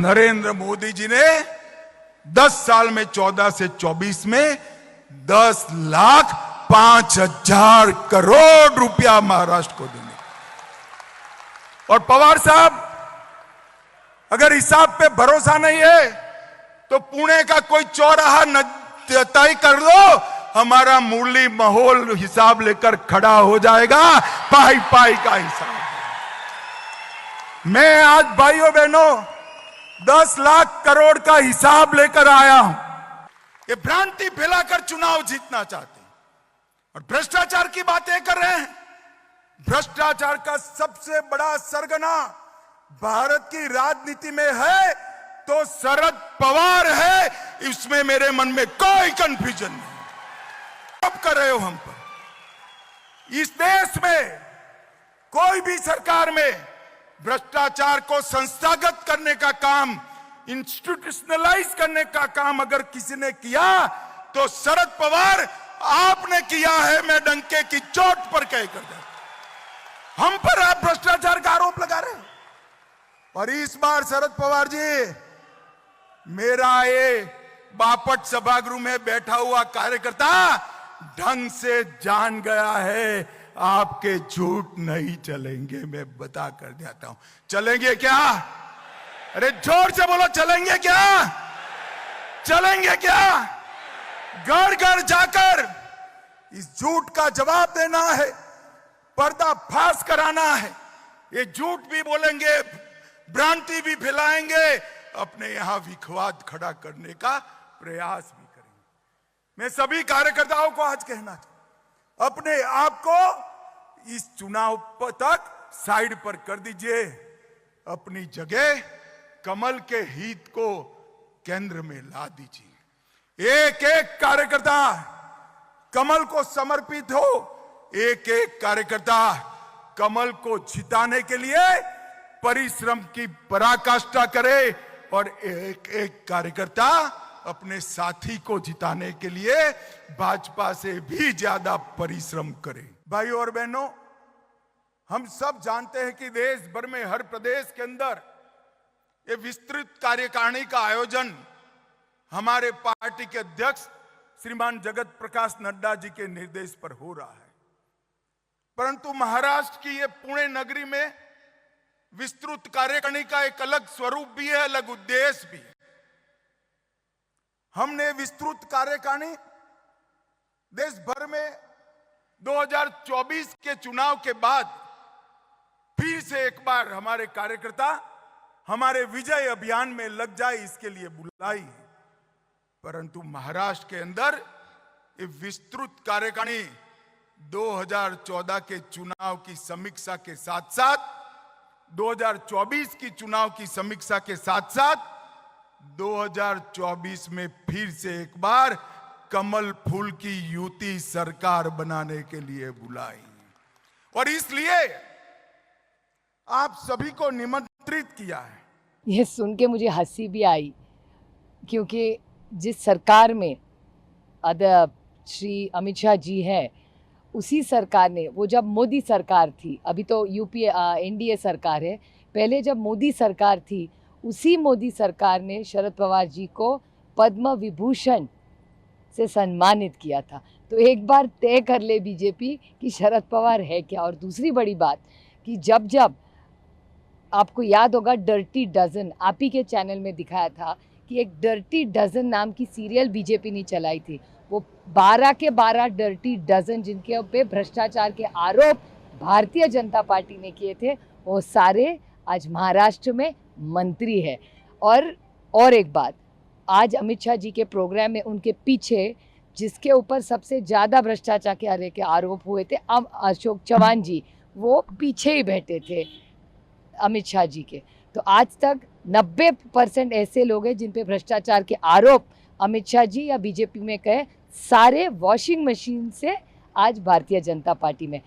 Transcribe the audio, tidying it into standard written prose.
नरेंद्र मोदी जी ने 10 साल में 14 से 24 में 10,05,000 करोड़ रुपया महाराष्ट्र को देंगे। और पवार साहब, अगर हिसाब पे भरोसा नहीं है तो पुणे का कोई चौराहा तय कर दो, हमारा मुरली माहौल हिसाब लेकर खड़ा हो जाएगा, पाई पाई का हिसाब। मैं आज भाइयों बहनों 10 लाख करोड़ का हिसाब लेकर आया हूं। ये भ्रांति फैलाकर चुनाव जीतना चाहते हैं और भ्रष्टाचार की बातें कर रहे हैं। भ्रष्टाचार का सबसे बड़ा सरगना भारत की राजनीति में है तो शरद पवार है, इसमें मेरे मन में कोई कंफ्यूजन नहीं। अब कर रहे हो हम पर। इस देश में कोई भी सरकार में भ्रष्टाचार को संस्थागत करने का काम, इंस्टीट्यूशनलाइज करने का काम अगर किसी ने किया तो शरद पवार आपने किया है। मैं डंके की चोट पर कह कर दे, हम पर आप भ्रष्टाचार का आरोप लगा रहे हैं। और इस बार शरद पवार जी, मेरा ये बापट सभागृह में बैठा हुआ कार्यकर्ता ढंग से जान गया है, आपके झूठ नहीं चलेंगे। मैं बता कर देता हूं, चलेंगे क्या? अरे जोर से बोलो, चलेंगे क्या? चलेंगे क्या? घर घर जाकर इस झूठ का जवाब देना है, पर्दाफाश कराना है। ये झूठ भी बोलेंगे, भ्रांति भी फैलाएंगे, अपने यहां विखवाद खड़ा करने का प्रयास भी करेंगे। मैं सभी कार्यकर्ताओं को आज कहना चाहता हूं, अपने आप को इस चुनाव तक साइड पर कर दीजिए, अपनी जगह कमल के हित को केंद्र में ला दीजिए। एक एक कार्यकर्ता कमल को समर्पित हो, एक एक कार्यकर्ता कमल को जिताने के लिए परिश्रम की पराकाष्ठा करे और एक एक कार्यकर्ता अपने साथी को जिताने के लिए भाजपा से भी ज्यादा परिश्रम करे। भाइयों और बहनों, हम सब जानते हैं कि देश भर में हर प्रदेश के अंदर ये विस्तृत कार्यकारिणी का आयोजन हमारे पार्टी के अध्यक्ष श्रीमान जगत प्रकाश नड्डा जी के निर्देश पर हो रहा है। परंतु महाराष्ट्र की ये पुणे नगरी में विस्तृत कार्यकारिणी का एक अलग स्वरूप भी है, अलग उद्देश्य भी है। हमने विस्तृत कार्यकारिणी देश भर में 2024 के चुनाव के बाद फिर से एक बार हमारे कार्यकर्ता हमारे विजय अभियान में लग जाए, इसके लिए बुलाई है। परंतु महाराष्ट्र के अंदर ये विस्तृत कार्यकारिणी 2014 के चुनाव की समीक्षा के साथ साथ 2024 की चुनाव की समीक्षा के साथ साथ 2024 में फिर से एक बार कमल फूल की युति सरकार बनाने के लिए बुलाई। और इसलिए आप सभी को निमंत्रित किया है। यह सुन के मुझे हंसी भी आई, क्योंकि जिस सरकार में श्री अमित शाह जी हैं, उसी सरकार ने, वो जब मोदी सरकार थी, अभी तो यूपीए एनडीए सरकार है, पहले जब मोदी सरकार थी, उसी मोदी सरकार ने शरद पवार जी को पद्म विभूषण से सम्मानित किया था। तो एक बार तय कर ले बीजेपी कि शरद पवार है क्या। और दूसरी बड़ी बात कि जब जब आपको याद होगा डर्टी डजन, आप ही के चैनल में दिखाया था कि एक डर्टी डजन नाम की सीरियल बीजेपी ने चलाई थी, वो 12 के 12 डर्टी डजन जिनके पे भ्रष्टाचार के आरोप भारतीय जनता पार्टी ने किए थे, वो सारे आज महाराष्ट्र में मंत्री है। और एक बात, आज अमित शाह जी के प्रोग्राम में उनके पीछे जिसके ऊपर सबसे ज़्यादा भ्रष्टाचार के आरोप हुए थे, अशोक चव्हाण जी, वो पीछे ही बैठे थे अमित शाह जी के। तो आज तक 90% ऐसे लोग हैं जिन पे भ्रष्टाचार के आरोप अमित शाह जी या बीजेपी में कहे, सारे वॉशिंग मशीन से आज भारतीय जनता पार्टी में।